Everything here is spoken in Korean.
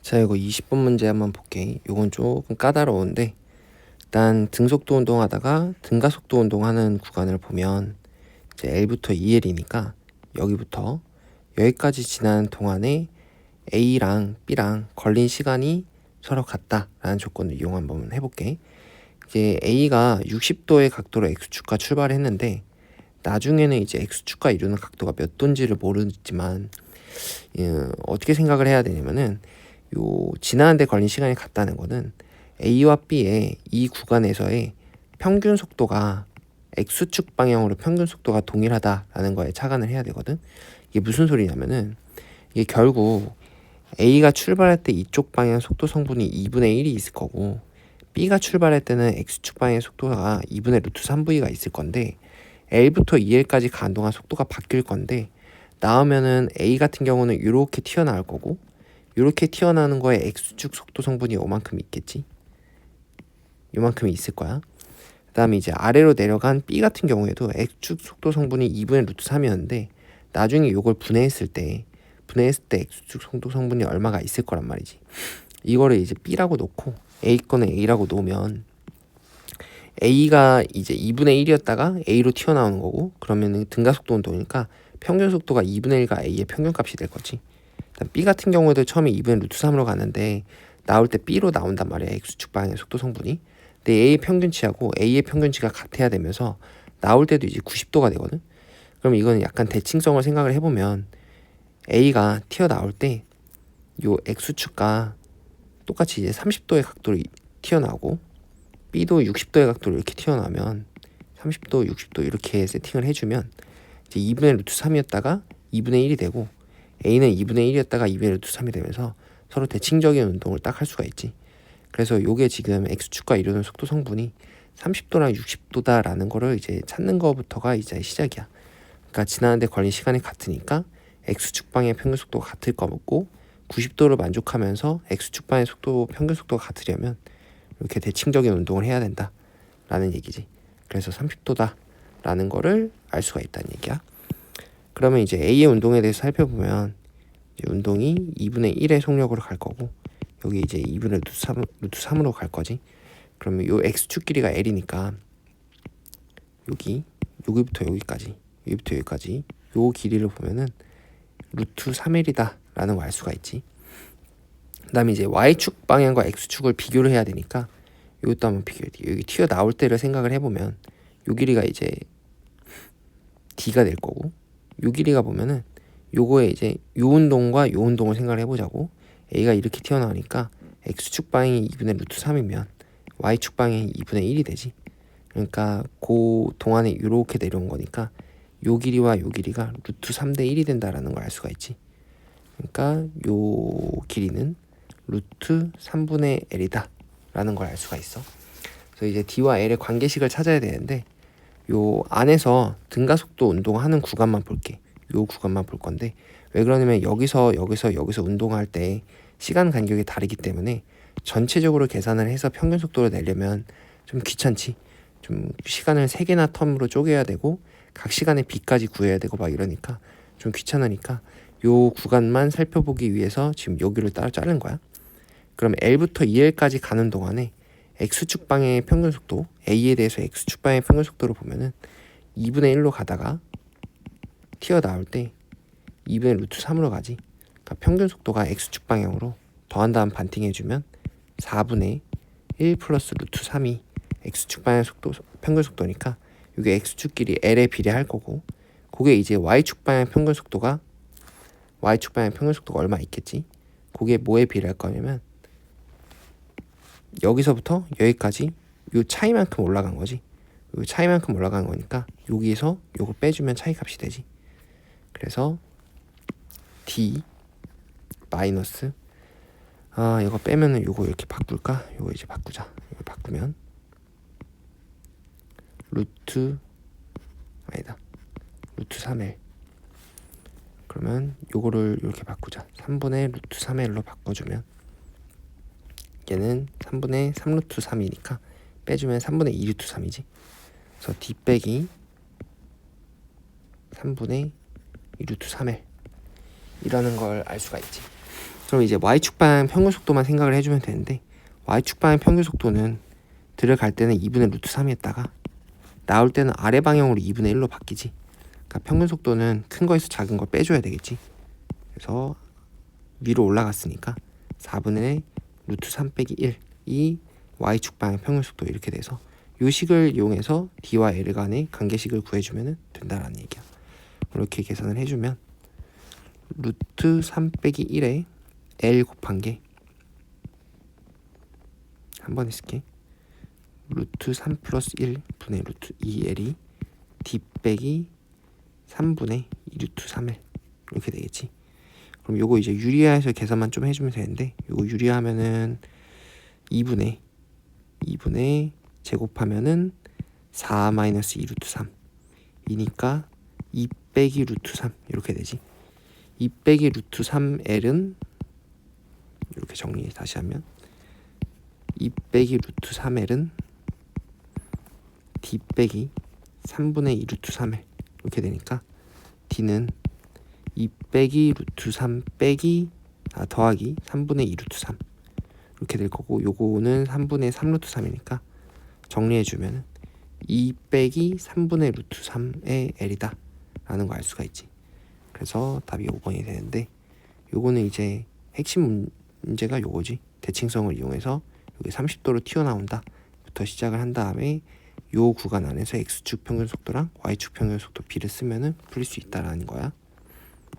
자, 이거 20번 문제 한번 볼게. 이건 조금 까다로운데, 일단 등속도 운동하다가 등가속도 운동하는 구간을 보면 이제 L부터 2L이니까 여기부터 여기까지 지나는 동안에 A랑 B랑 걸린 시간이 서로 같다라는 조건을 이용 한번 해볼게. 이제 A가 60도의 각도로 X축과 출발했는데 나중에는 이제 X축과 이루는 각도가 몇 도인지를 모르지만 어떻게 생각을 해야 되냐면은 요 지나는데 걸린 시간이 같다는 거는 A와 B의 이 구간에서의 평균 속도가 X축 방향으로 평균 속도가 동일하다라는 거에 착안을 해야 되거든. 이게 무슨 소리냐면은 이게 결국 A가 출발할 때 이쪽 방향 속도 성분이 2분의 1이 있을 거고 B가 출발할 때는 X축 방향 속도가 2분의 루트 3V가 있을 건데 L부터 2L까지 가는 동안 속도가 바뀔 건데 나오면은 A 같은 경우는 이렇게 튀어나올 거고 이렇게 튀어나오는 거에 X축 속도 성분이 요만큼 있겠지. 요만큼이 있을 거야. 그 다음에 이제 아래로 내려간 B 같은 경우에도 X축 속도 성분이 2분의 루트 3이었는데 나중에 이걸 분해했을 때 X축 속도 성분이 얼마가 있을 거란 말이지. 이거를 이제 B라고 놓고 A 거는 A라고 놓으면 A가 이제 2분의 1이었다가 A로 튀어나오는 거고 그러면은 등가속도 운동이니까 평균 속도가 2분의 1과 A의 평균값이 될 거지. B 같은 경우에도 처음에 2분의 루트 3으로 가는데 나올 때 B로 나온단 말이야. X축 방향의 속도 성분이. 근데 A의 평균치하고 A의 평균치가 같아야 되면서 나올 때도 이제 90도가 되거든. 그럼 이거는 약간 대칭성을 생각을 해보면 A가 튀어나올 때 요 X축과 똑같이 이제 30도의 각도로 튀어나오고 B도 60도의 각도로 이렇게 튀어나오면 30도, 60도 이렇게 세팅을 해주면 이제 2분의 루트 3이었다가 2분의 1이 되고 A는 2분의 1이었다가 2분의 루트 3이 되면서 서로 대칭적인 운동을 딱 할 수가 있지. 그래서 요게 지금 X축과 이루는 속도 성분이 30도랑 60도다라는 거를 이제 찾는 거부터가 이제 시작이야. 그러니까 지나는데 걸린 시간이 같으니까 X축 방향의 평균 속도가 같을 거고 90도를 만족하면서 X축 방향의 속도 평균 속도가 같으려면 이렇게 대칭적인 운동을 해야 된다라는 얘기지. 그래서 30도다라는 거를 알 수가 있다는 얘기야. 그러면 이제 A의 운동에 대해서 살펴보면 이제 운동이 2분의 1의 속력으로 갈 거고 여기 이제 2분의 루트 3으로 갈 거지. 그러면 요 X축 길이가 L이니까 여기부터 여기까지 요 길이를 보면은 루트 3L이다 라는 걸 알 수가 있지. 그 다음에 이제 Y축 방향과 X축을 비교를 해야 되니까 이것도 한번 비교해. 여기 튀어나올 때를 생각을 해보면 요 길이가 이제 D가 될 거고 요 길이가 보면은 요거에 이제 요 운동과 요 운동을 생각을 해보자고. A가 이렇게 튀어나오니까 X축 방향이 2분의 루트 3이면 Y축 방향이 2분의 1이 되지. 그러니까 그 동안에 이렇게 내려온 거니까 요 길이와 요 길이가 루트 3대 1이 된다라는 걸 알 수가 있지. 그러니까 요 길이는 루트 3분의 L이다 라는 걸 알 수가 있어. 그래서 이제 D와 L의 관계식을 찾아야 되는데 요 안에서 등가속도 운동하는 구간만 볼게. 요 구간만 볼 건데 왜 그러냐면 여기서 운동할 때 시간 간격이 다르기 때문에 전체적으로 계산을 해서 평균 속도를 내려면 좀 귀찮지. 좀 시간을 3개나 텀으로 쪼개야 되고 각 시간에 B까지 구해야 되고 막 이러니까 좀 귀찮으니까 요 구간만 살펴보기 위해서 지금 여기를 따로 자른 거야. 그럼 L부터 2L까지 가는 동안에 X축 방향의 평균 속도 A에 대해서 X축 방향의 평균 속도를 보면은 2분의 1로 가다가 튀어나올 때 2분의 루트 3으로 가지. 그러니까 평균 속도가 X축 방향으로 더한 다음 반팅해주면 4분의 1 플러스 루트 3이 X축 방향 속도 평균 속도니까 이게 X축 길이 L에 비례할 거고 그게 이제 Y축 방향 평균 속도가 얼마 있겠지. 그게 뭐에 비례할 거냐면 여기서부터 여기까지 요 차이만큼 올라간 거지. 요 차이만큼 올라간 거니까 여기에서 요걸 빼주면 차이값이 되지. 그래서 D 마이너스 이거 빼면은 요거 이렇게 바꿀까? 요거 이제 바꾸자. 이거 바꾸면 루트 3L 그러면 요거를 이렇게 바꾸자. 3분의 루트 3L로 바꿔주면 얘는 3분의 3루트 3이니까 빼주면 3분의 2루트 3이지. 그래서 D 빼기 3분의 2루트 3L 이라는 걸 알 수가 있지. 그럼 이제 y축 방향 평균 속도만 생각을 해주면 되는데, y축 방향 평균 속도는 들어갈 때는 2분의 루트 3이었다가 나올 때는 아래 방향으로 2분의 1로 바뀌지. 그러니까 평균 속도는 큰 거에서 작은 걸 빼줘야 되겠지. 그래서 위로 올라갔으니까 4분의 루트 3 빼기 1이 y축 방향 평균 속도 이렇게 돼서 이 식을 이용해서 d와 l 간의 관계식을 구해주면 된다라는 얘기야. 이렇게 계산을 해주면 루트 3 빼기 1에 l 곱한 게 한번 쓸게. 루트 3 플러스 1 분의 루트 2l이 d 빼기 3분의 2 루트 3l 이렇게 되겠지. 그럼 요거 이제 유리화해서 계산만 좀 해주면 되는데, 요거 유리화하면은 2분의 제곱하면은 4 마이너스 2 루트 3 이니까 2 빼기 루트 3 이렇게 되지. 2 빼기 루트 3l은 이렇게 정리 다시 하면 2 빼기 루트 3l은 d 빼기 3분의 2 루트 3l 이렇게 되니까 d는 2 빼기 루트 3 빼기 더하기 3분의 2 루트 3 이렇게 될 거고, 요거는 3분의 3 루트 3이니까 정리해주면 2 빼기 3분의 루트 3의 l이다 라는 거 알 수가 있지. 그래서 답이 5번이 되는데, 요거는 이제 핵심 문제가 요거지. 대칭성을 이용해서 여기 30도로 튀어나온다 부터 시작을 한 다음에 요 구간 안에서 x축 평균 속도랑 y축 평균 속도 b를 쓰면은 풀릴 수 있다라는 거야.